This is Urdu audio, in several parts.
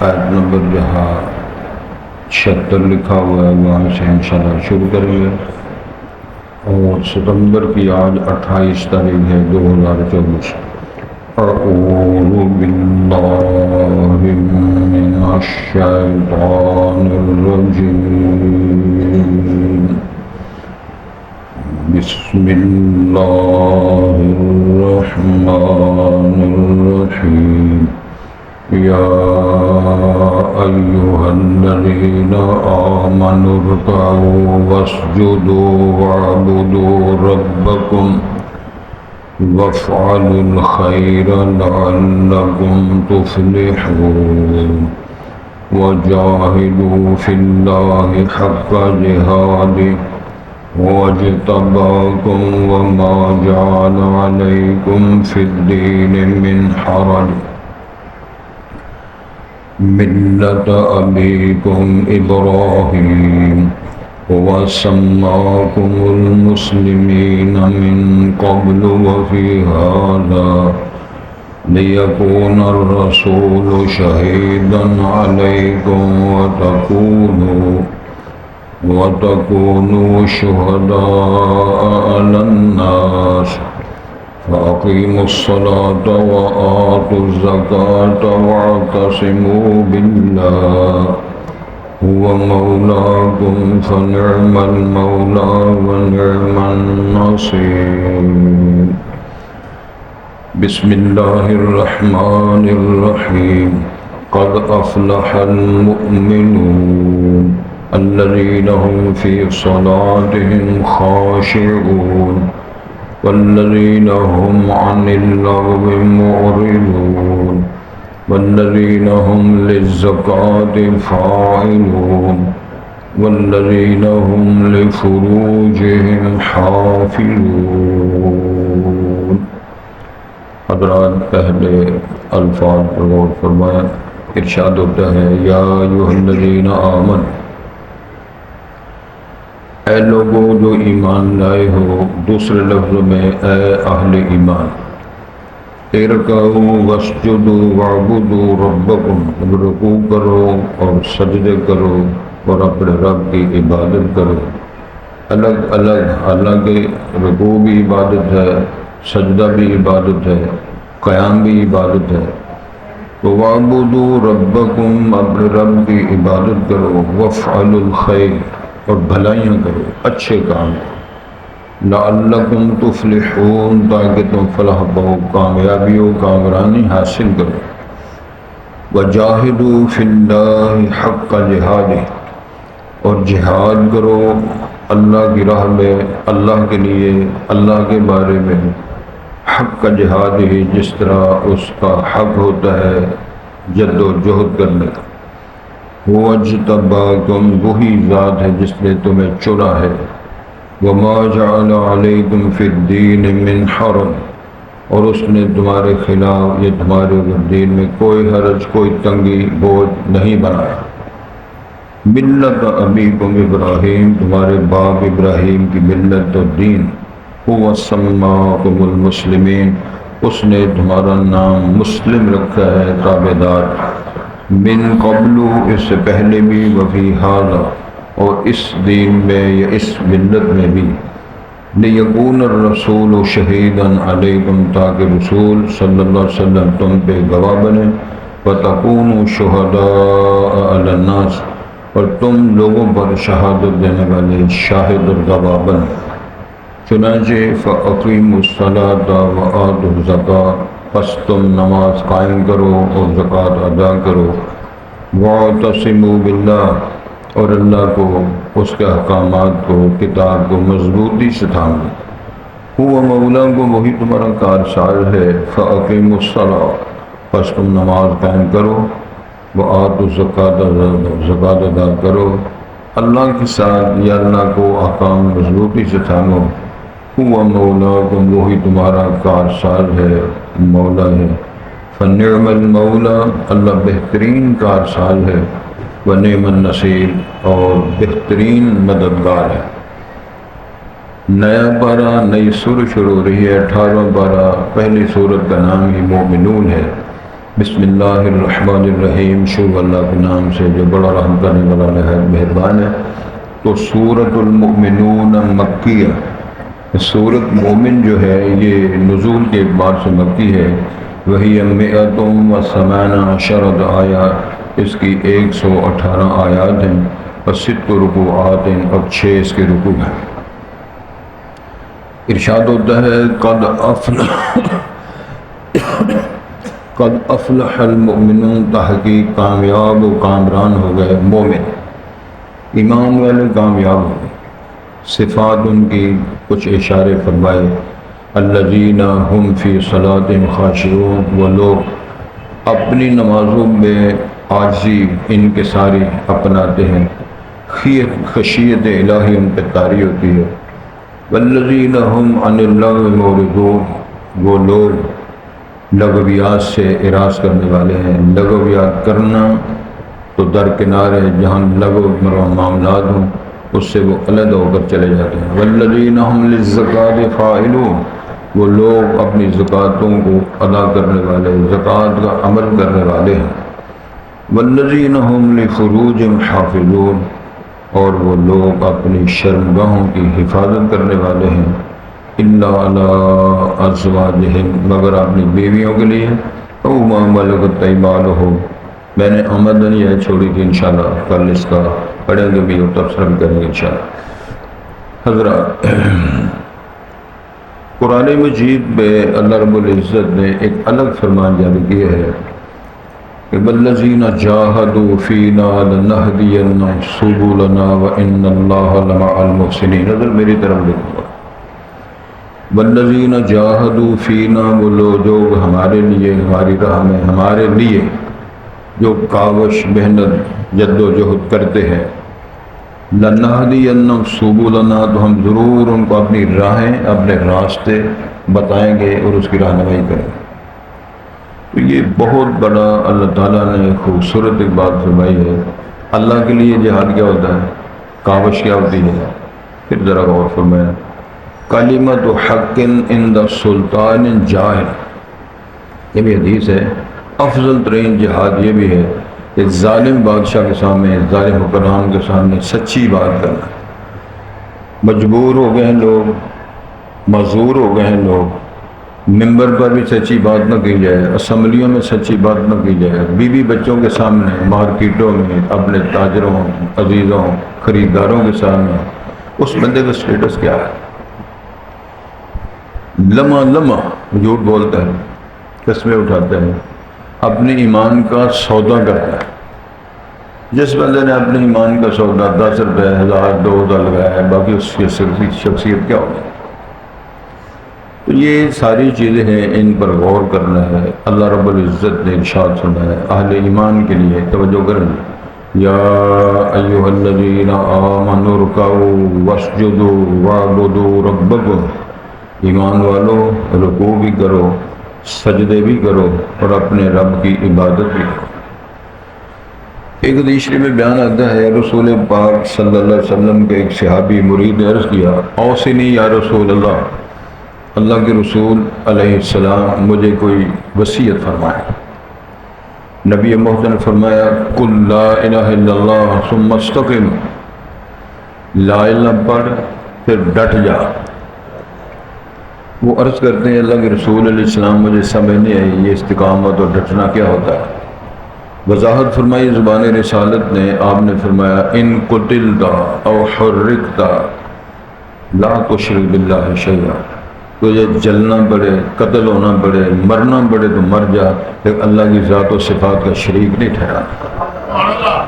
آیت نمبر جہاں 76 لکھا ہوا ہے وہاں سے انشاءاللہ شروع کریں گے، اور ستمبر کی آج 28 تاریخ ہے 2024۔ اعوذ باللہ من الشیطان الرجیم، بسم اللہ الرحمن الرحیم۔ یا ایہا الذین آمنوا ارکعوا واسجدوا واعبدوا ربکم وافعلوا الخیر لعلکم تفلحون، وجاہدوا فی اللہ حق جہادہ واجتباکم وما جعل علیکم فی الدین من حرج، ملۃ ابیکم ابراہیم وسماکم المسلمین من قبل وفی ھذا لیکون الرسول شہیدا علیکم وتکونوا شہداء علی الناس، فأقیموا الصلاة وآتوا الزکاة واعتصموا باللہ هو مولاکم فنعم المولا ونعم النصیر۔ بسم اللہ الرحمن الرحیم۔ قد افلح المؤمنون الذین هم فی صلاتهم خاشعون والذین هم عن اللغو معرضون والذین هم للزکاة فاعلون والذین هم لفروجهم حافظون۔ حضرات پہلے الفاظ پر غور فرمائیں۔ ارشاد ہوتا ہے یا ایھا الذین آمنوا، اے لوگوں جو ایمان لائے ہو، دوسرے لفظوں میں اے اہل ایمان، ارکعوا واسجدوا واعبدوا ربکم، رکوع کرو اور سجدے کرو اور اپنے رب کی عبادت کرو۔ الگ الگ، حالانکہ رکوع بھی عبادت ہے، سجدہ بھی عبادت ہے، قیام بھی عبادت ہے، تو واعبدوا ربکم، اپنے رب کی عبادت کرو، وافعلوا الخیر، اور بھلائیاں کرو، اچھے کام کرو، لعلکم تفلحون، تاکہ تم فلاح پاؤ، کامیابی و کامرانی حاصل کرو۔ وجاہدوا فی اللہ حق جہادہ، اور جہاد کرو اللہ کی راہ میں، اللہ کے لیے، اللہ کے بارے میں، حق جہادہ، جس طرح اس کا حق ہوتا ہے جد و جہد کرنے کا۔ وَاجْتَبَاكُمْ، وہی ذات ہے جس نے تمہیں چنا ہے۔ وَمَا جَعَلَ عَلَيْكُمْ فِي الدِّينِ مِنْ حَرَجٍ، اور اس نے تمہارے خلاف یہ تمہارے دین میں کوئی حرج، کوئی تنگی، بوجھ نہیں بنایا۔ ملت ابیکم ابراہیم، تمہارے باپ ابراہیم کی ملت و دین۔ هُوَ سَمَّاكُمُ الْمُسْلِمِينَ، اس نے تمہارا نام مسلم رکھا ہے، تابعدار۔ من قبل، اس سے پہلے بھی، وفی ھذا، اور اس دین میں یا اس ملت میں بھی، لیکون الرسول شہیدا علیکم، تاکہ رسول صلی اللہ علیہ وسلم تم پہ گواہ بنے، وتکونوا شہداء علی الناس، اور تم لوگوں پر شہادت دینے والے شاہد اور گواہ بنے۔ چنانچہ فاقیموا الصلاۃ وآتوا الزکاۃ، پس تم نماز قائم کرو اور زکوٰۃ ادا کرو۔ واعتصموا باللہ، اور اللہ کو، اس کے احکامات کو، کتاب کو مضبوطی سے تھامو۔ هو مولاکم، وہی تمہارا کارساز ہے۔ فاقیموا الصلاۃ، پس تم نماز قائم کرو، وآتوا الزکاۃ، زکوٰۃ ادا کرو۔ اللہ کے ساتھ یا اللہ کو احکام مضبوطی سے تھامو۔ هو مولاکم، وہی تمہارا کارساز ہے، مولا ہے۔ فنعم المولا، اللہ بہترین کارساز ہے، ونعم النصیر، اور بہترین مددگار ہے۔ نیا پارہ، نئی سورہ شروع ہو رہی ہے، 18واں پارہ، پہلی سورت کا نام ہی مومنون ہے۔ بسم اللہ الرحمن الرحیم، شروع اللہ کے نام سے جو بڑا رحم کرنے والا نہایت مہربان ہے۔ تو سورۃ المؤمنون مکیہ، سورۃ مومن جو ہے یہ نزول کے اعتبار سے مکی ہے۔ وہی 118 آیات، اس کی 118 آیات ہیں اور 6 رکوعات ہیں اور 6 اس کے رکوع ہیں۔ ارشاد ہوتا ہے قد افلح المؤمنون، تحقیق کامیاب و کامران ہو گئے مومن، ایمان والے کامیاب ہو گئے۔ صفات ان کی کچھ اشارے فرمائے، الذین هم فی صلاتہم خاشعون، وہ لوگ اپنی نمازوں میں عاجزی انکساری اپناتے ہیں، خشیت الہی ان پہ طاری ہوتی ہے۔ والذین هم عن اللغو معرضون، وہ لوگ لغویات سے اراض کرنے والے ہیں۔ لغویات کرنا تو درکنار ہے، جہاں لغو معاملات ہوں اس سے وہ علیحدہ ہو کر چلے جاتے ہیں۔ والذین هم للزکاۃ فاعلون، وہ لوگ اپنی زکوٰۃوں کو ادا کرنے والے، زکوٰۃ کا عمل کرنے والے ہیں۔ والذین هم لفروجہم حافظون، اور وہ لوگ اپنی شرمگاہوں کی حفاظت کرنے والے ہیں۔ الا علی ازواجہم، مگر اپنی بیویوں کے لیے، او ما ملکت ایمانہم، میں نے آمدن یہ چھوڑی تھی، انشاءاللہ کل اس کا پڑھیں گے بھی اور تبصرہ بھی کریں گے انشاءاللہ۔ حضرات، قرآن مجید میں اللہ رب العزت نے ایک الگ فرمان جاری کیا ہے کہ والذین جاہدوا فینا لنہدینہم سبلنا وان اللہ لمع المحسنین۔ حضرت میری طرف دیکھو، والذین جاہدوا فینا، وہ لوگ جو ہمارے لیے، ہماری راہ میں ہمارے لیے جو کاوش محنت جد و جہد کرتے ہیں، لنہدینہم سبلنا، تو ہم ضرور ان کو اپنی راہیں، اپنے راستے بتائیں گے اور اس کی رہنمائی کریں گے۔ تو یہ بہت بڑا اللہ تعالیٰ نے خوبصورت ایک بات فرمائی ہے۔ اللہ کے لیے جہاد کیا ہوتا ہے، کاوش کیا ہوتی ہے، پھر ذرا غور فرمائیں۔ کلمۃ حق عند سلطان جاہل، یہ بھی حدیث ہے۔ افضل ترین جہاد یہ بھی ہے کہ ظالم بادشاہ کے سامنے، ظالم حکمران کے سامنے سچی بات کرنا۔ مجبور ہو گئے ہیں لوگ، معذور ہو گئے ہیں لوگ، ممبر پر بھی سچی بات نہ کی جائے، اسمبلیوں میں سچی بات نہ کی جائے، بیوی بچوں کے سامنے، مارکیٹوں میں، اپنے تاجروں، عزیزوں، خریداروں کے سامنے، اس بندے کا سٹیٹس کیا ہے؟ لمحہ جھوٹ بولتا ہے، قسمیں اٹھاتا ہے، اپنے ایمان کا سودا کرتا ہے۔ جس بندے نے اپنے ایمان کا سودا 10 روپے، 1000، 2000 لگایا ہے، باقی اس کی شخصیت کیا ہوگی؟ تو یہ ساری چیزیں ہیں، ان پر غور کرنا ہے۔ اللہ رب العزت نے ارشاد فرمایا ہے اہل ایمان کے لیے، توجہ کریں، یا ایھا الذین آمنوا ارکعوا واسجدوا واعبدوا ربکم، ایمان والو رکوع بھی کرو، سجدے بھی کرو اور اپنے رب کی عبادت بھی کرو۔ ایک حدیث میں بیان آتا ہے، رسول پاک صلی اللہ علیہ وسلم کے ایک صحابی مرید نے عرض کیا، اوصنی یا رسول اللہ، اللہ کے رسول علیہ السلام مجھے کوئی وصیت فرمائے۔ نبی محترم نے فرمایا، قل لا الہ الا اللہ ثم استقم، لا الہ پڑھ پھر ڈٹ جا۔ وہ عرض کرتے ہیں، اللہ کے رسول علیہ السلام مجھے سمجھ نہیں آئی یہ استقامت اور ڈٹنا کیا ہوتا ہے۔ وضاحت فرمائی زبان رسالت نے، آپ نے فرمایا، ان قتلت او حرکت لا تشرک باللہ شیئا، تجھے جلنا پڑے، قتل ہونا پڑے، مرنا پڑے تو مر جا، لیکن اللہ کی ذات و صفات کا شریک نہیں ٹھہرانا۔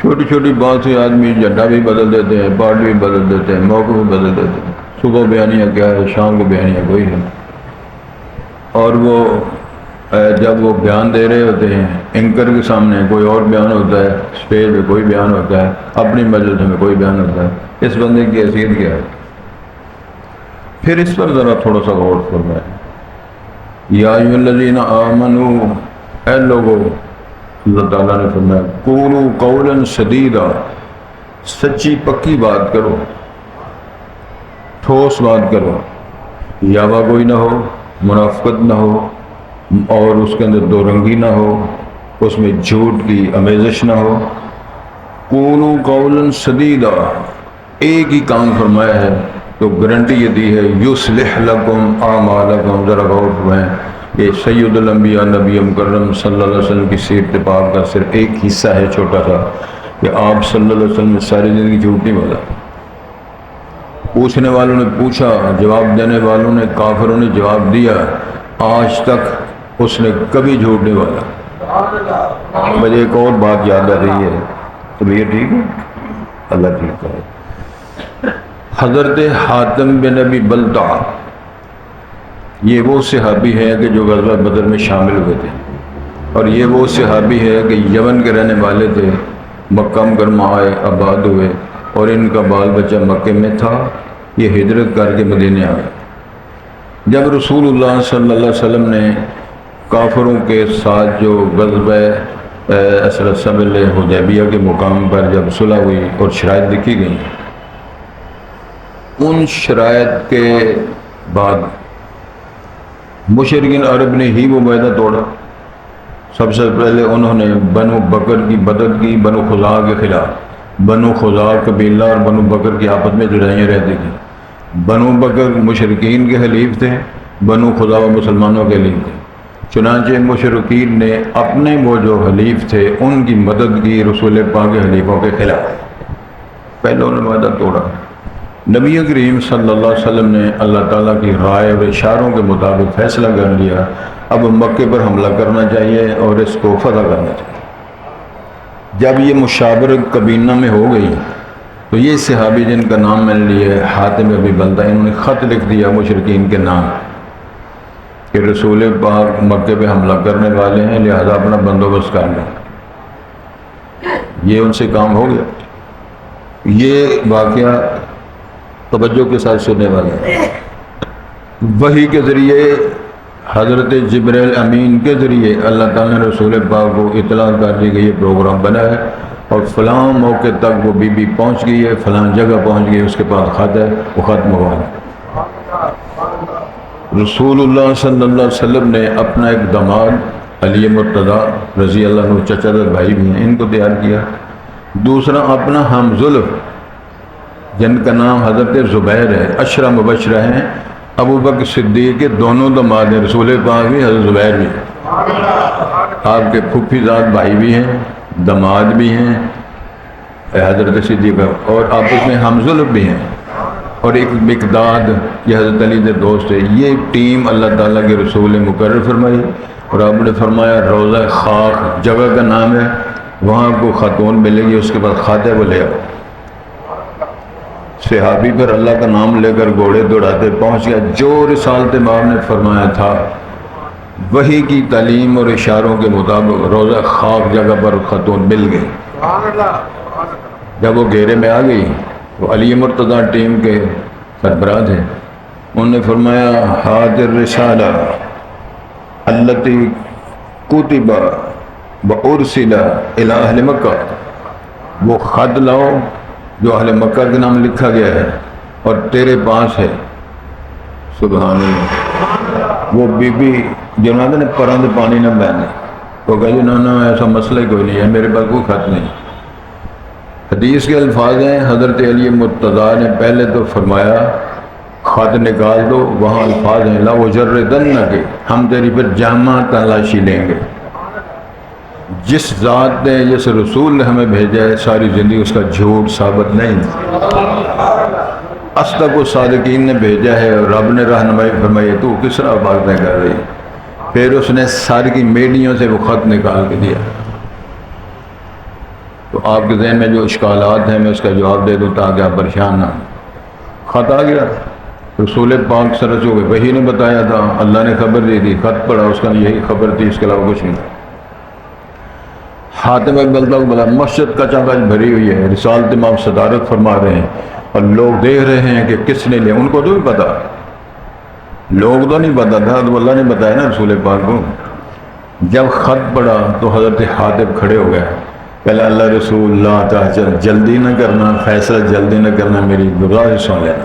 چھوٹی چھوٹی بات سے آدمی جھنڈا بھی بدل دیتے ہیں، پارٹی بھی بدل دیتے ہیں، موقع بھی بدل دیتے ہیں، صبح بیانیہ کیا ہے، شام کو بیانیہ کوئی ہے، اور وہ جب وہ بیان دے رہے ہوتے ہیں اینکر کے سامنے کوئی اور بیان ہوتا ہے، اسٹیج پہ کوئی بیان ہوتا ہے، اپنی مجلس میں کوئی بیان ہوتا ہے، اس بندے کی حیثیت کیا ہے؟ پھر اس پر ذرا تھوڑا سا غور فرمائیں۔ یا ایھا الذین آمنوا، اے لوگو، اللہ تعالیٰ نے فرمایا، قولوا قولا سدیدا، سچی پکی بات کرو، ٹھوس بات کرو، یاوا کوئی نہ ہو، منافقت نہ ہو، اور اس کے اندر دو رنگی نہ ہو، اس میں جھوٹ کی آمیزش نہ ہو۔ قولوا قولا سدیدا، ایک ہی کام فرمایا ہے تو گارنٹی یہ دی ہے یصلح لکم اعمالکم۔ ذرا غور فرمائیں، یہ سید الانبیاء نبی مکرم صلی اللہ علیہ وسلم کی سیرت پاک کا صرف ایک حصہ ہے چھوٹا سا، کہ آپ صلی اللہ علیہ وسلم نے ساری زندگی جھوٹ نہیں بولا۔ پوچھنے والوں نے پوچھا، جواب دینے والوں نے، کافروں نے جواب دیا، آج تک اس نے کبھی جھوٹ نہیں بولا۔ مجھے ایک اور بات یاد آ رہی ہے، تو یہ ٹھیک ہے، اللہ ٹھیک ہے۔ حضرت حاتم بن ابی بلتع، یہ وہ صحابی ہے کہ جو غزوہ بدر میں شامل ہوئے تھے، اور یہ وہ صحابی ہے کہ یمن کے رہنے والے تھے، مکہ مکرمہ آئے، آباد ہوئے، اور ان کا بال بچہ مکے میں تھا، یہ ہجرت کر کے مدینے آئے۔ جب رسول اللہ صلی اللہ علیہ وسلم نے کافروں کے ساتھ جو غزوہ صلح حدیبیہ کے مقام پر جب صلح ہوئی اور شرائط لکھی گئی، ان شرائط کے بعد مشرکین عرب نے ہی وہ معاہدہ توڑا۔ سب سے پہلے انہوں نے بنو بکر کی مدد کی بنو خزاع کے خلاف۔ بنو خزاع قبیلہ اور بنو بکر کی آپس میں لڑائیاں رہتی تھیں۔ بنو بکر مشرکین کے حلیف تھے، بنو خزاع مسلمانوں کے حلیف تھے۔ چنانچہ مشرکین نے اپنے وہ جو حلیف تھے ان کی مدد کی رسول پاک کے حلیفوں کے خلاف۔ پہلے انہوں نے معاہدہ توڑا۔ نبی کریم صلی اللہ علیہ وسلم نے اللہ تعالیٰ کی رائے اور اشاروں کے مطابق فیصلہ کر لیا، اب مکے پر حملہ کرنا چاہیے اور اس کو فتح کرنا چاہیے۔ جب یہ مشاورت کابینہ میں ہو گئی تو یہ صحابی جن کا نام میں نے لیا ہے حاتم ابی بلتع، انہوں نے خط لکھ دیا مشرکین کے نام کہ رسول پاک مکے پہ حملہ کرنے والے ہیں، لہذا اپنا بندوبست کر لیں۔ یہ ان سے کام ہو گیا۔ یہ واقعہ توجہ کے ساتھ سننے والے ہیں۔ وحی کے ذریعے حضرت جبرائیل امین کے ذریعے اللہ تعالیٰ نے رسول پاک کو اطلاع کر دی کہ یہ پروگرام بنا ہے اور فلاں موقع تک وہ بی بی پہنچ گئی ہے، فلاں جگہ پہنچ گئی، اس کے پاس خط ہے، وہ خط منگوا ہے۔ رسول اللہ صلی اللہ علیہ وسلم نے اپنا ایک داماد علی مرتضیٰ رضی اللہ عنہ، چچا دار بھائی بھی ہیں، ان کو تیار کیا۔ دوسرا اپنا ہم زلف جن کا نام حضرت زبیر ہے، عشرہ مبشرہ ہیں، ابو بکر صدیق کے دونوں داماد ہیں، رسول پاک بھی، حضرت زبیر بھی، آپ کے پھوپھی زاد بھائی بھی ہیں، داماد بھی ہیں حضرت صدیق، اور آپس میں ہم زلف بھی ہیں، اور ایک مقداد یہ حضرت علی کے دوست ہے۔ یہ ٹیم اللہ تعالیٰ کے رسول نے مقرر فرمائی، اور آپ نے فرمایا روضہ خاک جگہ کا نام ہے، وہاں کو خاتون ملے گی، اس کے بعد خط ہے وہ لے آؤ۔ صحابی پر اللہ کا نام لے کر گھوڑے دوڑاتے پہنچ گیا، جو رسالت امام نے فرمایا تھا وحی کی تعلیم اور اشاروں کے مطابق روضہ خاک جگہ پر خاتون مل گئی۔ جب وہ گھیرے میں آ گئی تو علی مرتضیٰ ٹیم کے سربراہ تھے، انہوں نے فرمایا حاضر رسالہ التی کتب وارسل الی اہل مکہ، وہ خط لاؤ جو اہل مکہ کے نام لکھا گیا ہے اور تیرے پاس ہے۔ سبحان اللہ۔ وہ بی بی جناب نے پرند پانی نہ بہنے، وہ کہا جی نہ ایسا مسئلہ ہی کوئی نہیں ہے، میرے پاس کوئی خط نہیں۔ حدیث کے الفاظ ہیں، حضرت علی مرتضیٰ نے پہلے تو فرمایا خط نکال دو، وہاں الفاظ ہیں لا اجردنک، ہم تیری پر جامع تلاشی لیں گے۔ جس ذات نے، جس رسول نے ہمیں بھیجا ہے، ساری زندگی اس کا جھوٹ ثابت نہیں۔ اصدق الصادقین نے بھیجا ہے اور رب نے رہنمائی فرمائی، تو کس طرح باتیں کر رہی؟ پھر اس نے سر کی میڈیوں سے وہ خط نکال کے دیا۔ تو آپ کے ذہن میں جو اشکالات ہیں میں اس کا جواب دے دوں تاکہ آپ پریشان نہ ہوں۔ خط آ گیا، رسول پاک صلی اللہ علیہ وسلم وہی نے بتایا تھا، اللہ نے خبر دی تھی، خط پڑھا، اس کا یہی خبر تھی، اس کے علاوہ کچھ نہیں۔ حاتم ابی بلتع بلا مسجد کچا کچ بھری ہوئی ہے، رسالت امام صدارت فرما رہے ہیں اور لوگ دیکھ رہے ہیں کہ کس نے لیا، ان کو تو بھی پتا، لوگ تو نہیں پتا تھا، تو اللہ نے بتایا نا رسول پاک کو۔ جب خط پڑھا تو حضرت حاتم کھڑے ہو گئے، پہلے اللہ رسول اللہ تعالیٰ جلدی نہ کرنا، فیصلہ جلدی نہ کرنا، میری گزارش سن لینا۔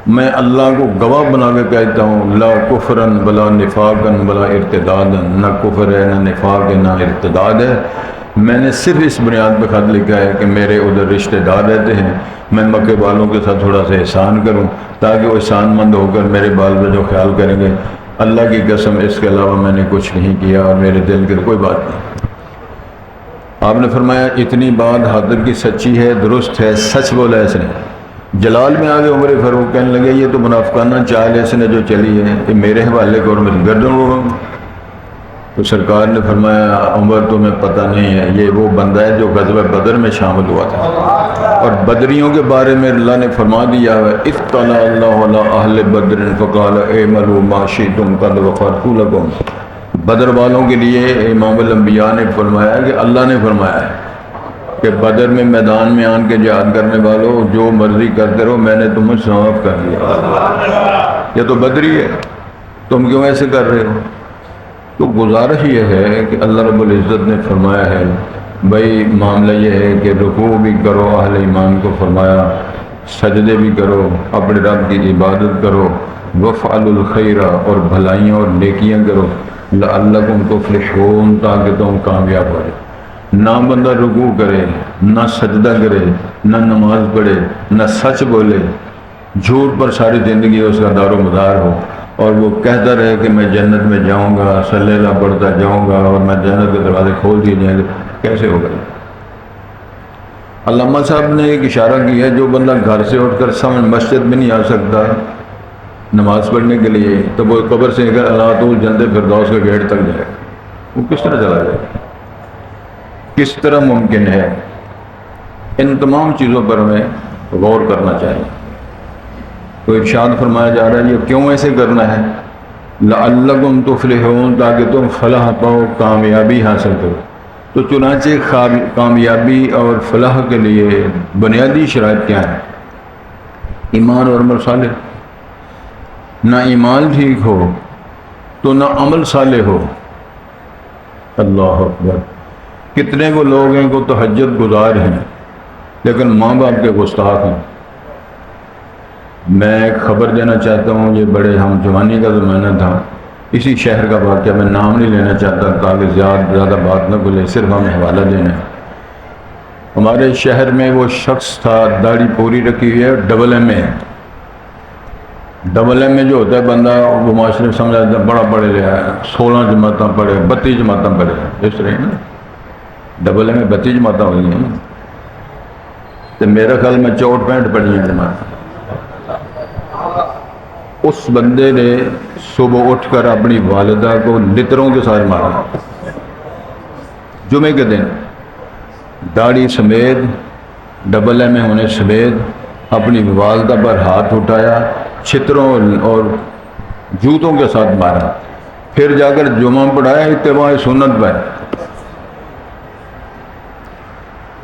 میں اللہ کو گواہ بنا کے کہتا ہوں لا کفرن بلا نفاقن بلا ارتدادن، نہ کفر ہے نہ نفاق ہے نہ ارتداد ہے۔ میں نے صرف اس بنیاد پہ خط لکھا ہے کہ میرے ادھر رشتہ دار رہتے ہیں، میں مکے والوں کے ساتھ تھوڑا سا احسان کروں تاکہ وہ احسان مند ہو کر میرے بال بچوں خیال کریں گے۔ اللہ کی قسم اس کے علاوہ میں نے کچھ نہیں کیا اور میرے دل کی کوئی بات نہیں۔ آپ نے فرمایا اتنی بات حاضر کی سچی ہے، درست ہے، سچ بولا اس نے۔ جلال میں آگے عمر فاروق کہنے لگے یہ تو منافقانہ چال اس نے جو چلی ہے، یہ میرے حوالے کو اور میں گردن اڑوں۔ تو سرکار نے فرمایا عمر تمہیں پتہ نہیں ہے، یہ وہ بندہ ہے جو غزوہ بدر میں شامل ہوا تھا، اور بدریوں کے بارے میں اللہ نے فرما دیا ہے اطلع اللہ علی اہل بدر فقال اعملوا ما شئتم قد غفرت لکم۔ بدر والوں کے لیے امام الانبیاء نے فرمایا کہ اللہ نے فرمایا ہے کہ بدر میں میدان میں آن کے جہاد کرنے والوں جو مرضی کرتے رہو، میں نے تمہیں معاف کر دیا۔ یہ تو بدری ہے، تم کیوں ایسے کر رہے ہو؟ تو گزارش یہ ہے کہ اللہ رب العزت نے فرمایا ہے بھائی معاملہ یہ ہے کہ رکوع بھی کرو، اہل ایمان کو فرمایا سجدے بھی کرو، اپنے رب کی عبادت کرو، وفعلوا الخیر اور بھلائیاں اور نیکیاں کرو، لعلکم تفلحون تاکہ تم کامیاب ہو جاؤ۔ نہ بندہ رکوع کرے، نہ سجدہ کرے، نہ نماز پڑھے، نہ سچ بولے، جھوٹ پر ساری زندگی اس کا دار و مدار ہو، اور وہ کہتا رہے کہ میں جنت میں جاؤں گا، صلی اللہ پڑھتا جاؤں گا اور میں جنت کے دروازے کھول دیے جائیں گے، کیسے ہوگا؟ علامہ صاحب نے ایک اشارہ کیا ہے جو بندہ گھر سے اٹھ کر سمجھ مسجد میں نہیں آ سکتا نماز پڑھنے کے لیے، تو وہ قبر سے اگر اللہ تو جنت فردوس کے گیٹ تک جائے، وہ کس طرح چلا جائے گا؟ کس طرح ممکن ہے؟ ان تمام چیزوں پر ہمیں غور کرنا چاہیے۔ تو ارشاد فرمایا جا رہا ہے یہ کیوں ایسے کرنا ہے؟ لعلکم تفلحون تاکہ تم فلاح پاؤ، کامیابی حاصل کرو۔ تو چنانچہ کامیابی اور فلاح کے لیے بنیادی شرائط کیا ہے؟ ایمان اور عمل صالح۔ نہ ایمان ٹھیک ہو تو نہ عمل صالح ہو۔ اللہ اکبر! کتنے وہ لوگ ہیں کو تہجد گزار ہیں لیکن ماں باپ کے گستاخ ہیں۔ میں ایک خبر دینا چاہتا ہوں، یہ بڑے ہم جوانی کا زمانہ تھا، اسی شہر کا واقعہ، میں نام نہیں لینا چاہتا تاکہ زیادہ بات نہ بھولے، صرف ہمیں حوالہ دینا ہے۔ ہمارے شہر میں وہ شخص تھا، داڑھی پوری رکھی ہوئی ہے، ڈبل ایم اے۔ ڈبل ایم اے جو ہوتا ہے بندہ وہ معاشرے میں سمجھا جاتا ہے بڑا پڑھے لیا ہے، 16 جماعتیں پڑھے، 32 جماعتیں پڑھے، اس طرح نا ڈبل ایم اے 32 جماعتیں ہوئی ہیں، تو میرا خیال میں 64 پڑھی ہیں جماعتیں۔ اس بندے نے صبح اٹھ کر اپنی والدہ کو لتروں کے ساتھ مارا، جمعے کے دن، داڑھی سمیت، ڈبل ایم اے ہونے سمیت اپنی والدہ پر ہاتھ اٹھایا، چھتروں اور جوتوں کے ساتھ مارا، پھر جا کر جمعہ پڑھایا اتباع سنت پر۔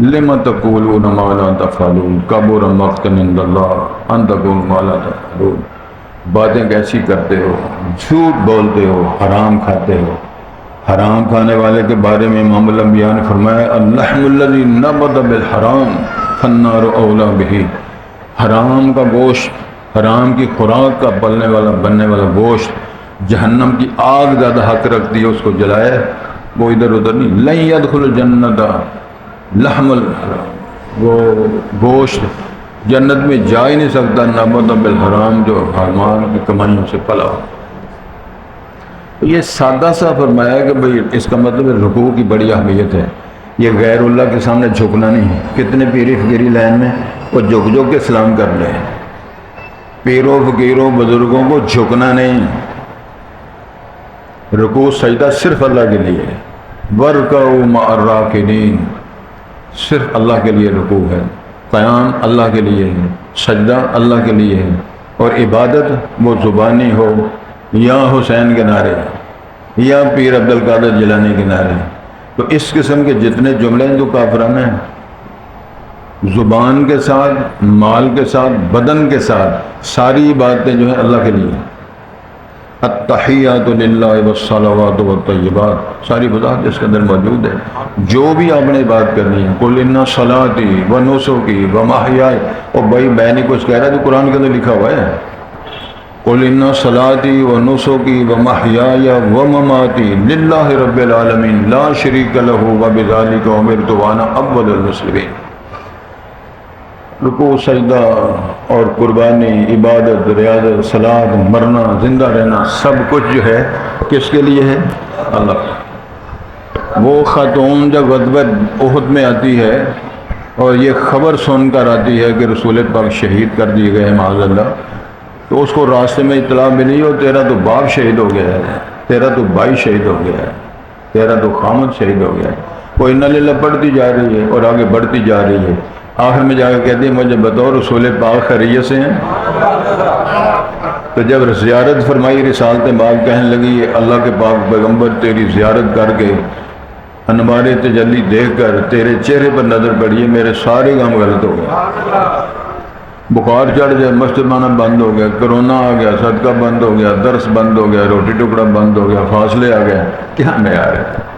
لِمَ تَقُولُونَ مَا لَا تَفْعَلُونَ كَبُرَ مَقْتًا عِندَ اللَّهِ أَن تَقُولُوا مَا لَا تَفْعَلُونَ۔ باتیں کیسی کرتے ہو، جھوٹ بولتے ہو، حرام کھاتے ہو۔ حرام کھانے والے کے بارے میں امام الانبیاء نے فرمایا اللحم الذی نبت بالحرام فالنار اولا بہ۔ حرام کا گوشت، حرام کی خوراک کا بننے والا گوشت جہنم کی آگ زیادہ حق رکھتی ہے، اس کو جلائے، وہ ادھر ادھر نہیں۔ لن يدخل الجنت لحم الحرام، وہ گوشت جنت میں جا ہی نہیں سکتا نبت بالحرام، جو حرام کی کمائیوں سے پلا ہو۔ یہ سادہ سا فرمایا کہ بھئی اس کا مطلب رکوع کی بڑی اہمیت ہے، یہ غیر اللہ کے سامنے جھکنا نہیں ہے۔ کتنے پیری فقیری لائن میں وہ جھک کے سلام کر لے، پیروں فقیروں بزرگوں کو جھکنا نہیں۔ رکوع سجدہ صرف اللہ کے لیے ہے، وَارْكَعُوا مَعَ الرَّاكِعِينَ، صرف اللہ کے لیے رکوع ہے، قیام اللہ کے لیے ہے، سجدہ اللہ کے لیے ہے، اور عبادت وہ زبانی ہو یا حسین کے نعرے یا پیر عبد القادر جیلانی کے نعرے، تو اس قسم کے جتنے جملے ہیں جو کافرانہ ہیں، زبان کے ساتھ، مال کے ساتھ، بدن کے ساتھ، ساری باتیں جو ہیں اللہ کے لیے۔ التحیات للہ والصلوات والطیبات، ساری وضاحت اس کے اندر موجود ہے۔ جو بھی آپ نے بات کرنی ہے، قل ان صلاتی و نسکی و محیائی، اور بھائی میں نہیں کچھ کہہ رہا، تو قرآن کے اندر لکھا ہوا ہے، قل ان صلاتی و نسکی و محیائی و مماتی للہ رب العالمین لا شریک لہ وبذالک امرت وانا اول المسلمین۔ رکوع، سجدہ اور قربانی، عبادت، ریاضت، صلاۃ، مرنا، زندہ رہنا، سب کچھ جو ہے کس کے لیے ہے؟ اللہ۔ وہ خاتون جب غزوہ احد میں آتی ہے اور یہ خبر سن کر آتی ہے کہ رسول پاک شہید کر دیے گئے ہیں معاذ اللہ، تو اس کو راستے میں اطلاع ملی، اور تیرا تو باپ شہید ہو گیا ہے، تیرا تو بھائی شہید ہو گیا ہے، تیرا تو خامد شہید ہو گیا ہے۔ وہ انا للہ پڑھتی جا رہی ہے اور آگے بڑھتی جا رہی ہے، آخر میں جا کے کہتی ہے مجھے بطور رسول پاک خیریت سے ہیں؟ تو جب زیارت فرمائی رسالت پاک، کہنے لگی اللہ کے پاک پیغمبر تیری زیارت کر کے انوار تجلی دیکھ کر تیرے چہرے پر نظر پڑی ہے، میرے سارے کام غلط ہو گئے، بخار چڑھ گیا، مسجد آنا بند ہو گیا، کرونا آ گیا، صدقہ بند ہو گیا، درس بند ہو گیا، روٹی ٹکڑا بند ہو گیا، فاصلے آ گئے، کیا معیار ہے؟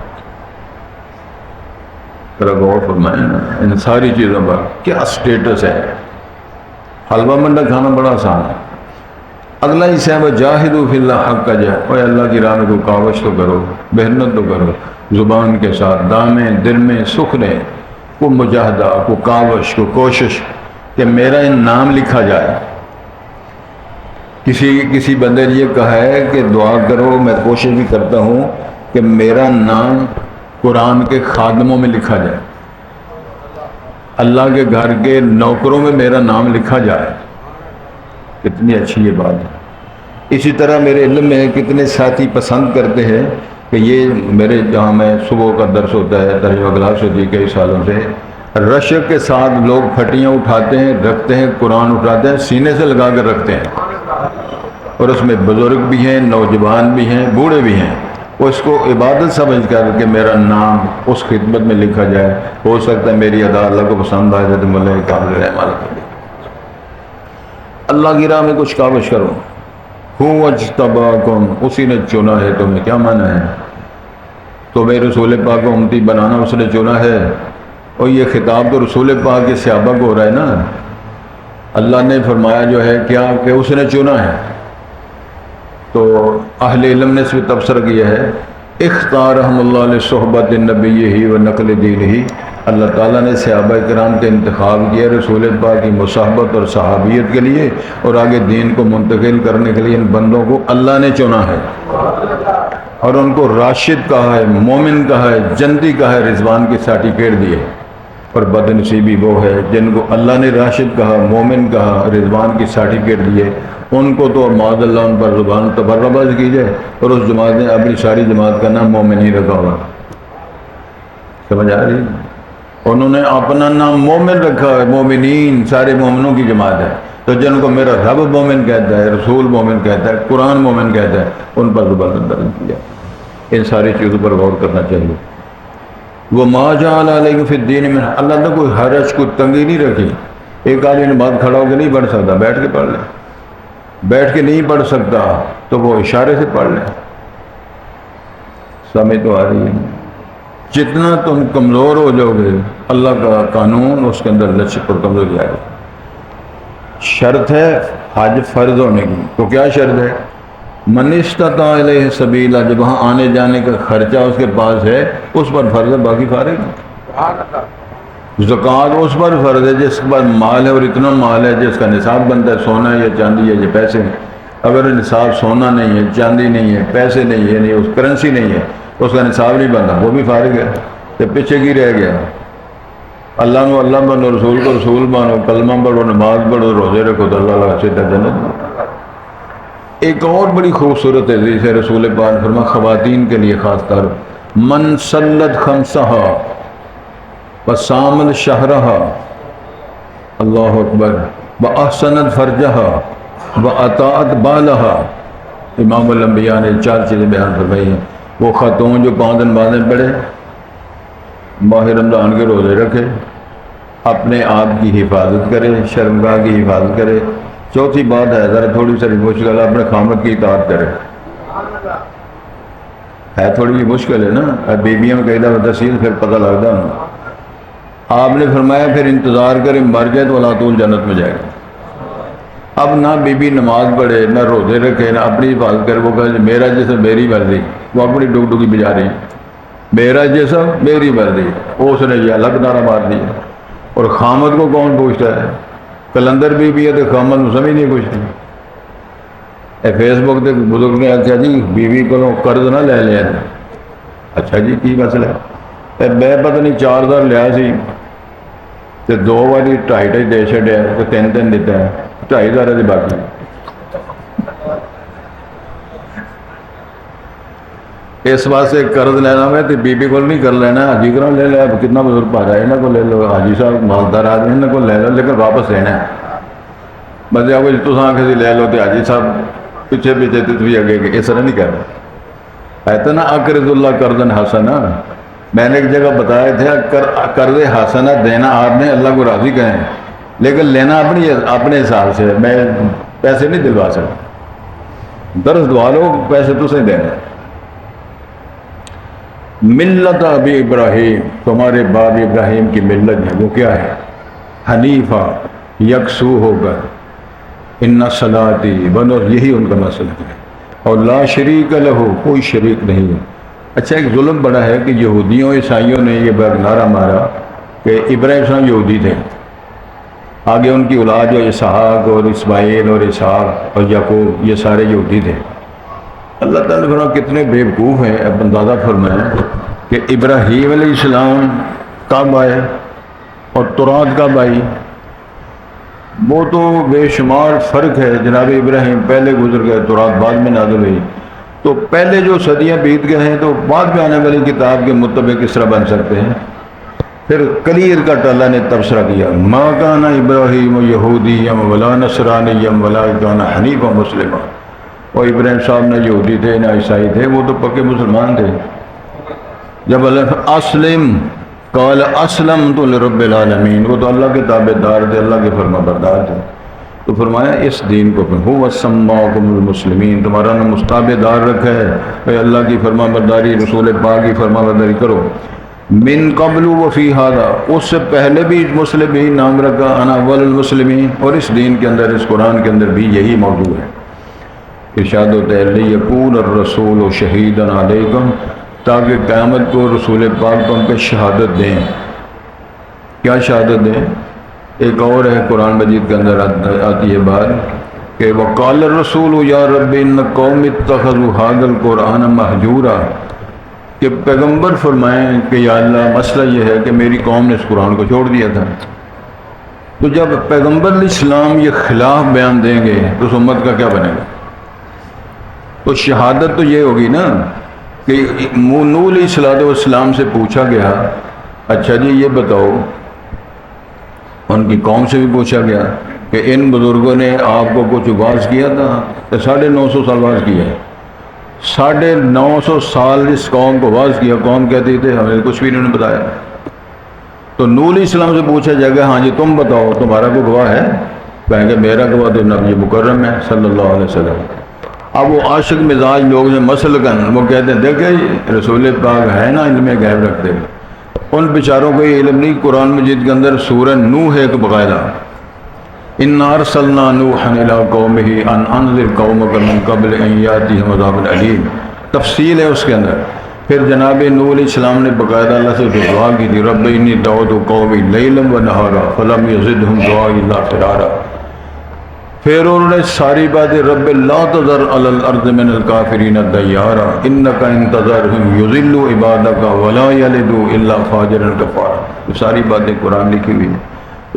ذرا غور فرمائیں نا ان ساری چیزوں پر کیا سٹیٹس ہے۔ حلوہ منڈا کھانا بڑا آسان ہے، اگلا ہی صاحب جاہدوا فی اللہ حق کا جائے، اور اللہ کی راہ میں کوئی کاوش تو کرو، محنت تو کرو، زبان کے ساتھ، دامیں دل میں سکھنے، کو مجاہدہ، کو کاوش، کو کوشش کہ میرا ان نام لکھا جائے۔ کسی بندے نے یہ کہا ہے کہ دعا کرو، میں کوشش بھی کرتا ہوں کہ میرا نام قرآن کے خادموں میں لکھا جائے، اللہ کے گھر کے نوکروں میں میرا نام لکھا جائے، کتنی اچھی یہ بات ہے۔ اسی طرح میرے علم میں کتنے ساتھی پسند کرتے ہیں کہ یہ میرے جہاں میں صبح کا درس ہوتا ہے، ترجمہ کلاس ہوتی ہے کئی سالوں سے، رشک کے ساتھ لوگ پھٹیاں اٹھاتے ہیں، رکھتے ہیں، قرآن اٹھاتے ہیں، سینے سے لگا کر رکھتے ہیں، اور اس میں بزرگ بھی ہیں، نوجوان بھی ہیں، بوڑھے بھی ہیں، وہ اس کو عبادت سمجھ کر کہ میرا نام اس خدمت میں لکھا جائے، ہو سکتا ہے میری ادا اللہ کو پسند آئے تو ملے کامل رحمت۔ اللہ کی راہ میں کچھ کاوش کرو، ہو اجتباکم، اسی نے چنا ہے تمہیں، کیا معنی ہے؟ تو میں رسول پاک کو امتی بنانا اس نے چنا ہے، اور یہ خطاب تو رسول پاک کے صحابہ کو ہو رہا ہے نا، اللہ نے فرمایا جو ہے کیا کہ اس نے چنا ہے۔ تو اہل علم نے اس میں تبصرہ کیا ہے، اختارہم اللہ لصحبت النبی و نقل دینہ، اللہ تعالیٰ نے صحابہ کرام کا انتخاب کیا رسول پاک کی مصاحبت اور صحابیت کے لیے، اور آگے دین کو منتقل کرنے کے لیے ان بندوں کو اللہ نے چنا ہے، اور ان کو راشد کہا ہے، مومن کہا ہے، جنتی کہا ہے، رضوان کی سرٹیفکیٹ دیے۔ اور بد نصیبی وہ ہے جن کو اللہ نے راشد کہا، مومن کہا، رضوان کی سرٹیفکیٹ دیے، ان کو تو معاذ اللہ ان پر زبان تبرباز کی جائے، اور اس جماعت نے اپنی ساری جماعت کا نام مومن ہی رکھا ہوا۔ سمجھ آ رہی؟ انہوں نے اپنا نام مومن رکھا ہے، مومنین سارے مومنوں کی جماعت ہے، تو جن کو میرا رب مومن کہتا ہے، رسول مومن کہتا ہے، قرآن مومن کہتا ہے، ان پر زبان درج کیا۔ ان ساری چیزوں پر غور کرنا چاہیے۔ وہ ما جعل علیکم فی الدین من، اللہ نے کوئی حرج، کوئی تنگی نہیں رکھی۔ ایک آدمی نے بات کھڑا ہو کے نہیں پڑھ سکتا، بیٹھ کے پڑھ لے، بیٹھ کے نہیں پڑھ سکتا تو وہ اشارے سے پڑھ لے۔ سمجھ تو آ رہی ہے؟ جتنا تم کمزور ہو جاؤ گے اللہ کا قانون اس کے اندر لچک اور کمزوری آئے گی۔ شرط ہے حج فرض ہونے کی، تو کیا شرط ہے؟ من استطاع الیہ سبیلا، جب وہاں آنے جانے کا خرچہ اس کے پاس ہے اس پر فرض ہے، باقی فارغ ہے۔ زکوٰۃ اس پر فرض ہے جس کے پاس مال ہے، اور اتنا مال ہے جس کا نصاب بنتا ہے، سونا یا چاندی ہے یا پیسے ہیں۔ اگر نصاب سونا نہیں ہے، چاندی نہیں ہے، پیسے نہیں ہے، یعنی اس کرنسی نہیں ہے، اس کا نصاب نہیں بنتا، وہ بھی فارغ ہے، تو پیچھے کی رہ گیا۔ اللہ کو اللہ مانو، رسول کو رسول مانو، کلمہ پڑھو، نماز پڑھو، روزے رکھو، تو اللہ کا سیدھا جنت۔ ایک اور بڑی خوبصورت حدیث ہے، رسول پاک فرمایا خواتین کے لیے خاص طور، من صلت خمسہا وصامت شہرہا، اللہ اکبر، واحسنت فرجہا واطاعت بالہا۔ امام الانبیاء نے 4 چیزیں بیان فرمائی ہیں۔ وہ خاتون جو 5 دن بعد پڑھے، ماہ رمضان کے روزے رکھے، اپنے آپ کی حفاظت کرے، شرمگاہ کی حفاظت کرے۔ چوتھی بات ہے ذرا تھوڑی سی مشکل، اپنے خامد کی اطاعت کرے۔ ہے تھوڑی مشکل ہے نا، بیبیاں میں قیدہ تفصیل پھر پتہ لگتا ہے۔ آپ نے فرمایا پھر انتظار کرے مر جائے تو اللہ تعالی جنت میں جائے گا۔ اب نہ بی بی نماز پڑھے، نہ روزے رکھے، نہ اپنی حفاظت کرے، وہ کہ میرا جسم میری مرضی، وہ اپنی ڈگ ڈگی بجا رہی، میرا جسم میری مرضی، اس نے یہ الگ نعرہ مار دیا۔ اور خامد کو کون پوچھتا ہے؟ کلندر بی بی ہے تو خامد کو سمجھ نہیں پوچھتی۔ فیس بک کے بزرگ نے آخیا جی بیوی کو قرض نہ لے لیا۔ اچھا جی کی مسئلہ ہے؟ میں پتہ نہیں 4000 لیا سی تے 2 باری 2.5 دے چھڑیا تے 3 دیتا ہے، 2500 دی باقی۔ اس واسطے قرض لینا میں تے بی بی کو نہیں کر لینا، حاجی کو لے لیا، کتنا بزرگ پا رہا ہے، انہوں کو لے لو، حاجی صاحب مالدار آدمی انہوں کو لے لو، لیکن واپس لینا ہے۔ مطلب آپ کو تو کسی لے لو تو حاجی صاحب پیچھے پیچھے بھی اگے گئے، اس طرح نہیں کرنا ہے تو نا۔ اقرض اللہ قرضاً حسنا، میں نے ایک جگہ بتایا تھا قرض حسنا دینا آپ نے اللہ کو راضی کریں، لیکن لینا اپنے حساب سے۔ میں پیسے نہیں دلوا سکتا، درس دعا لو، پیسے تو سے دینا۔ ملت ابی ابراہیم، تمہارے باپ ابراہیم کی ملت ہے، وہ کیا ہے؟ حنیفہ، یکسو ہو کر، ان صلاتی بنو، یہی ان کا مسئلہ ہے، اور لا شریک لہو، کوئی شریک نہیں ہے۔ اچھا ایک ظلم بڑا ہے کہ یہودیوں عیسائیوں نے یہ نعرہ مارا کہ ابراہیم صاحب یہودی تھے، آگے ان کی اولاد جو اسحاق اور اسماعیل اور اسحاق اور یعقوب یہ سارے یہودی تھے۔ اللہ تعالیٰ نے فرمایا کتنے بیوقوف ہیں، اب اندازہ فرمائیں کہ ابراہیم علیہ السلام کب آئے اور تورات کب آئی؟ وہ تو بے شمار فرق ہے۔ جناب ابراہیم پہلے گزر گئے، تورات بعد میں نازل ہوئی، تو پہلے جو صدیاں بیت گئے ہیں تو بعد میں آنے والی کتاب کے مطابق اس طرح بن سکتے ہیں۔ پھر کلیئر کٹ اللہ نے تبصرہ کیا، ما کان ابراہیم یہودیم ولا نصرانیم ولا کان حنیفا مسلما۔ اور ابراہیم صاحب نہ یہودی تھے نہ عیسائی تھے، وہ تو پکے مسلمان تھے۔ جب اللہ اسلم قال اسلمت لرب العالمین، وہ تو اللہ کے تابع دار تھے، اللہ کے فرما بردار تھے، تو فرمایا اس دین کو هو سماکم المسلمین، تمہارا نام تابع دار رکھا ہے، اے اللہ کی فرما برداری، رسول پاک کی فرما برداری کرو۔ من قبل وفی ھذا، اس سے پہلے بھی مسلمین نام رکھا، انا اول المسلمین، اور اس دین کے اندر، اس قرآن کے اندر بھی یہی موضوع ہے۔ ارشاد ہوتا ہے لیکون الرسول شہیدا علیکم، تاکہ قیامت کو رسول پاک تم پہ شہادت دیں۔ کیا شہادت دیں؟ ایک اور ہے قرآن مجید کے اندر آتی ہے بات کہ وقال الرسول یا رب ان قوم اتخذوا ھذا القرآن مہجورا، کہ پیغمبر فرمائیں کہ یا اللہ مسئلہ یہ ہے کہ میری قوم نے اس قرآن کو چھوڑ دیا تھا۔ تو جب پیغمبر علیہ السلام یہ خلاف بیان دیں گے تو اس امت کا کیا بنے گا؟ تو شہادت تو یہ ہوگی نا کہ نوح علیہ السلام سے پوچھا گیا، اچھا جی یہ بتاؤ، ان کی قوم سے بھی پوچھا گیا کہ ان بزرگوں نے آپ کو کچھ واز کیا تھا؟ 950 سال واز کیا ہے، 950 سال اس قوم کو واز کیا، قوم کہتی تھے ہمیں کچھ بھی انہوں نے بتایا۔ تو نوح علیہ السلام سے پوچھا جائے گا ہاں جی تم بتاؤ تمہارا کوئی گواہ ہے؟ کہیں گے میرا گواہ تو نبی مکرم ہے صلی اللہ علیہ وسلم۔ اب وہ عاشق مزاج لوگ ہیں مثلاً وہ کہتے ہیں دیکھیں رسول پاک ہے نا علم غیب رکھتے ہیں، ان بیچاروں کو یہ علم نہیں۔ قرآن مجید کے اندر سورہ نوح ہے کہ باقاعدہ انا ارسلنا نوحا الی قومہ ان انذر قومک من قبل ان یاتیہم عذاب علیم، تفصیل ہے اس کے اندر۔ پھر جناب نوح علیہ السلام نے باقاعدہ اللہ سے دعا کی تھی رب انی دعوت قومی لیلا و نہارا فلم یزدہم دعائی الا فرارا۔ پھر انہوں نے ساری باتیں رب لا تذر علی الارض من الکافرین دیارا انک ان تذرہم یضلوا عبادک ولا یلدوا الا فاجرا کفارا، یہ ساری باتیں قرآن لکھی ہوئی ہیں۔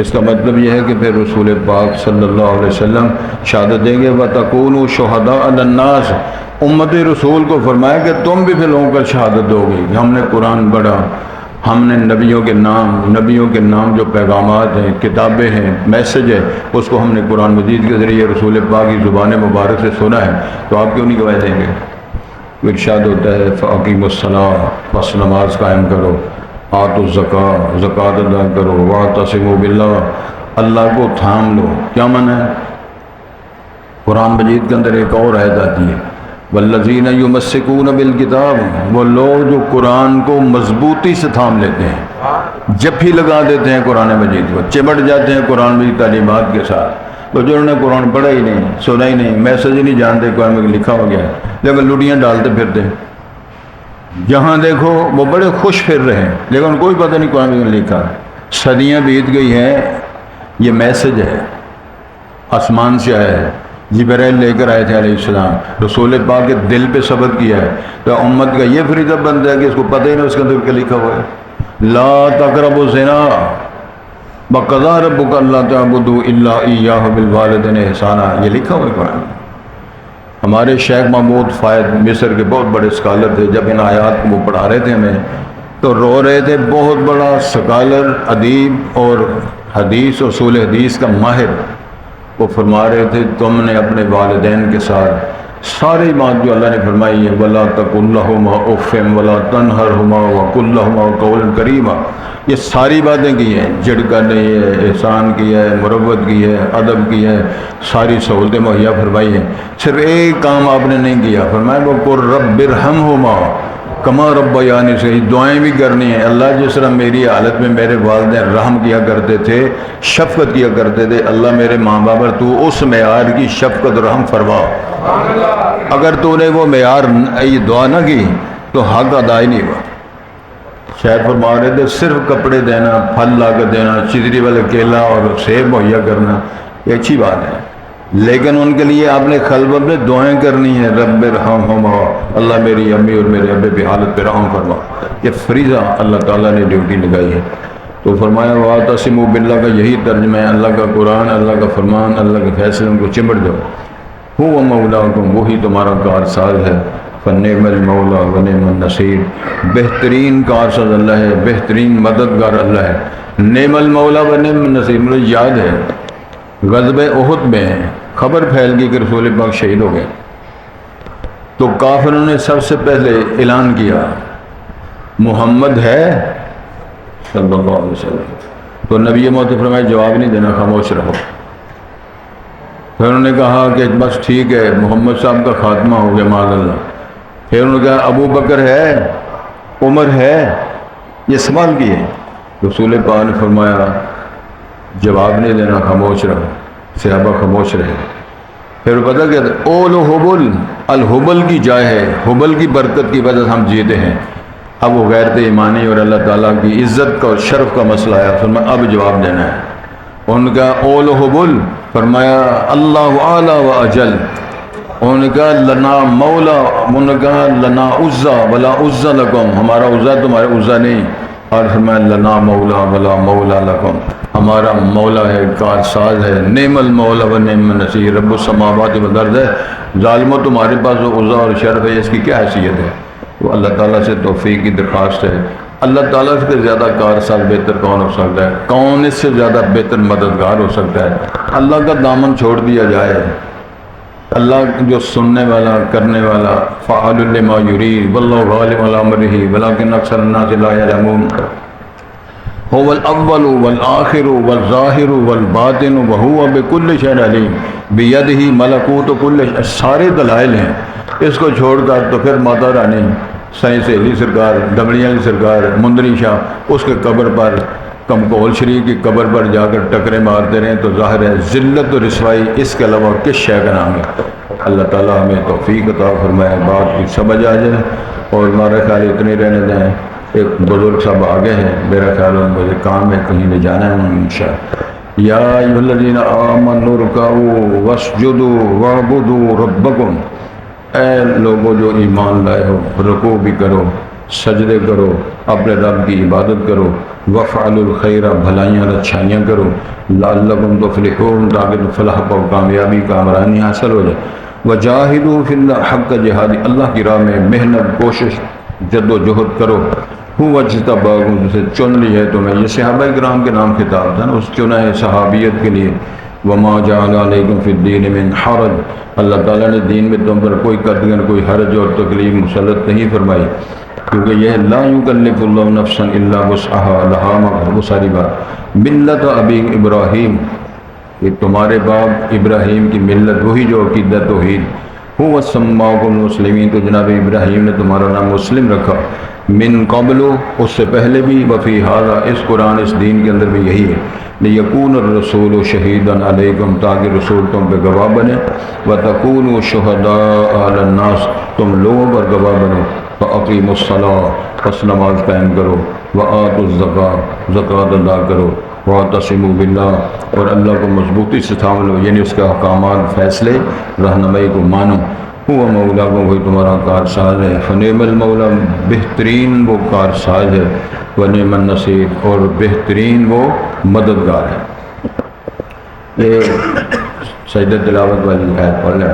اس کا مطلب یہ ہے کہ پھر رسول پاک صلی اللہ علیہ وسلم شہادت دیں گے وَتَكُونُوا شُهَدَاءَ عَلَى النَّاسِ، امت رسول کو فرمایا کہ تم بھی پھر لوگوں کا شہادت دو گے کہ ہم نے قرآن پڑھا، ہم نے نبیوں کے نام جو پیغامات ہیں، کتابیں ہیں، میسج ہے، اس کو ہم نے قرآن مجید کے ذریعے رسول پاک کی زبان مبارک سے سنا ہے، تو آپ کیوں نہیں گواہ دیں گے؟ ارشاد ہوتا ہے فَأَقِیمُوا الصَّلَاةَ، بس نماز قائم کرو، آتوا الزکاۃ، زکوٰۃ ادا کرو، وَاعْتَصِمُوا بِاللَّهِ، اللہ کو تھام لو۔ کیا معنی ہے؟ قرآن مجید کے اندر ایک اور آیت آتی ہے والذین یمسکون بالکتاب، وہ لوگ جو قرآن کو مضبوطی سے تھام لیتے ہیں، جپھی لگا دیتے ہیں قرآن مجید کو، چمٹ جاتے ہیں قرآن مجید تعلیمات کے ساتھ، تو جنہوں نے قرآن پڑھا ہی نہیں، سنا ہی نہیں، میسج ہی نہیں جانتے قرآن میں لکھا ہو گیا ہے، لیکن لوٹیاں ڈالتے پھرتے ہیں، جہاں دیکھو وہ بڑے خوش پھر رہے ہیں، لیکن کوئی پتہ نہیں قرآن میں لکھا ہے۔ صدیاں بیت گئی ہیں، یہ میسج ہے، آسمان سے آیا ہے، جبرائیل لے کر آئے تھے علیہ السلام، رسول پاک کے دل پہ سبق کیا ہے، تو امت کا یہ فریضہ بنتا ہے کہ اس کو پتہ ہی نہیں اس کے اندر کیا لکھا ہوا ہے۔ لا تقربوا الزنا وقضى ربك الا تعبدوا الا اياه بالوالدين احسانا، یہ لکھا ہوا ہے قرآن۔ ہمارے شیخ محمود فائد مصر کے بہت بڑے اسکالر تھے، جب ان آیات کو وہ پڑھا رہے تھے ہمیں تو رو رہے تھے، بہت بڑا اسکالر، ادیب اور حدیث اصول حدیث کا ماہر، وہ فرما رہے تھے تم نے اپنے والدین کے ساتھ ساری بات جو اللہ نے فرمائی ہے، وَلَا تَقُلْ لَهُمَا أُفٍّ وَلَا تَنْهَرْهُمَا وَقُلْ لَهُمَا قَوْلًا كَرِيمًا، یہ ساری باتیں کی ہیں، جھڑکا نہیں ہے، احسان کیا ہے، مروت کی ہے، ادب کی ہے، ساری سہولتیں مہیا فرمائی ہیں، صرف ایک کام آپ نے نہیں کیا، فرمایا وَقُلْ رَبِّ ارْحَمْهُمَا کما ربیانی صحیح، دعائیں بھی کرنی ہیں، اللہ جس طرح میری حالت میں میرے والدین رحم کیا کرتے تھے، شفقت کیا کرتے تھے، اللہ میرے ماں باپ پر تو اس معیار کی شفقت رحم فرما، اگر تو نے وہ معیار یہ دعا نہ کی تو حق ادا ہی نہیں ہوا۔ شاید فرما رہے تھے صرف کپڑے دینا، پھل لا کر دینا، چتری والے کیلا اور سیب مہیا کرنا یہ اچھی بات ہے، لیکن ان کے لیے آپ نے خلوت میں دعائیں کرنی ہیں، رب ارحمہما، اللہ میری امی اور میرے ابے کی حالت پہ رحم فرما، یہ فریضہ اللہ تعالیٰ نے ڈیوٹی لگائی ہے۔ تو فرمایا واعتصموا باللہ کا یہی ترجمہ ہے، اللہ کا قرآن، اللہ کا فرمان، اللہ کے فیصلے ان کو چمٹ جاؤ، هو مولاکم، وہی تمہارا کارساز ہے، فنعم المولا ونعم النصیر، بہترین کارساز اللہ ہے، بہترین مددگار اللہ ہے، نعم المولا ونعم النصیر۔ مجھے یاد ہے غزوہ احد میں خبر پھیل گئی کہ رسول پاک شہید ہو گئے، تو کافروں نے سب سے پہلے اعلان کیا محمد ہے صلی اللہ علیہ وسلم، تو نبی محترم فرمائے جواب نہیں دینا، خاموش رہو۔ پھر انہوں نے کہا کہ بس ٹھیک ہے محمد صاحب کا خاتمہ ہو گیا معاذ اللہ۔ پھر انہوں نے کہا ابو بکر ہے، عمر ہے، یہ سوال کیے، رسول پاک نے فرمایا جواب نہیں دینا، خاموش رہو۔ صحابہ خاموش رہے۔ پھر پتہ کیا تھا، اول حبل، الحبل کی جائے ہے، حبل کی برکت کی وجہ سے ہم جیتے ہیں۔ اب وہ غیرت ایمانی اور اللہ تعالیٰ کی عزت کا اور شرف کا مسئلہ آیا، فرمایا اب جواب دینا ہے۔ ان کا اول حبل، فرمایا اللہ اعلیٰ و اجل، ان کا لنا مولا، ان کا لنا عزا ولا عزا لکم، ہمارا عزا تمہارے عزا نہیں، اور فرمایا لنا مولا ولا مولا لکم، ہمارا مولا ہے، کارساز ہے، نعم المولا و نعم النصیر، رب السماوات والارض ہے، ظالموں تمہارے پاس وہ عزا اور شرف ہے، اس کی کیا حیثیت ہے؟ وہ اللہ تعالیٰ سے توفیق کی درخواست ہے، اللہ تعالیٰ سے زیادہ کارساز بہتر کون ہو سکتا ہے؟ کون اس سے زیادہ بہتر مددگار ہو سکتا ہے؟ اللہ کا دامن چھوڑ دیا جائے، اللہ جو سننے والا، کرنے والا، فعال لما یرید واللہ غالب علی امرہ ولکن اکثر الناس لا یعلمون، هو الاول والآخر والظاہر والباطن وهو بكل شیء علیم بیدہ ملکوت کل شیء، سارے دلائل ہیں۔ اس کو چھوڑ کر تو پھر ماتا رانی سائیں سہیلی سرکار، دمڑی علی سرکار، مندری شاہ اس کے قبر پر، کمکول شریف کی قبر پر جا کر ٹکرے مارتے رہیں تو ظاہر ہے ذلت و رسوائی اس کے علاوہ کس شے کا نام ہے؟ اللہ تعالیٰ ہمیں توفیق عطا فرمائے، بات کی سمجھ آ جائے، اور ہمارے خیال اتنے رہنے دیں۔ ایک بزرگ صاحب آگے ہیں، میرا خیال ہے مجھے کام ہے، کہیں لے جانا ہے انشاءاللہ۔ یا ایھا الذین آمنوا ارکعوا واسجدوا واعبدوا ربکم، اے لوگوں جو ایمان لائے ہو، رکوع بھی کرو، سجدے کرو، اپنے رب کی عبادت کرو، وفعلوا الخیر، بھلائیاں اچھائیاں کرو، لعلکم تفلحون، تاکہ تم فلاح پاؤ، کامیابی کامرانی حاصل ہو جائے، وجاہدوا فی اللہ حق جہاد، اللہ کی راہ میں محنت، کوشش، جد و جہد کرو، ہوا اجتباکم، جسے چن لی ہے تمہیں، یہ صحابہ کرام کے نام خطاب تھا نا، اس چنا ہے صحابیت کے لیے۔ وما جعل علیکم فی الدین من حرج، اللہ تعالیٰ نے دین میں تم پر کوئی قدغن، کوئی حرج اور تکلیف مسلط نہیں فرمائی، کیونکہ یہ لا یکلف اللہ نفسا الا وسعها لہا ما، وہ ساری بات ملت ابی ابراہیم، کہ تمہارے باپ ابراہیم کی ملت، وہی جو عقیدہ توحید، هو سماکم المسلمین، تو جناب ابراہیم نے تمہارا نام مسلم رکھا، من قبل، اس سے پہلے بھی، وفی ھذا، اس قرآن اس دین کے اندر بھی یہی ہے، لیکون الرسول شہیدا علیکم، تاکہ رسول تم پہ گواہ بنے، وتکونوا شہداء علی الناس، تم لوگوں پر گواہ بنو، فاقیموا الصلاۃ، پس نماز قائم کرو، وآتوا الزکاۃ، زکوٰۃ ادا کرو، واعتصموا باللہ، اور اللہ کو مضبوطی سے تھام لو، یعنی اس کے احکامات، فیصلے، رہنمائی کو مانو، ہوا مولا کو، وہی تمہارا کارساز ہے، فنعم المولا، بہترین وہ کارساز ہے، ونعم النصیر، اور بہترین وہ مددگار ہے۔ یہ سجدہ تلاوت والی آیت پڑھ لیں۔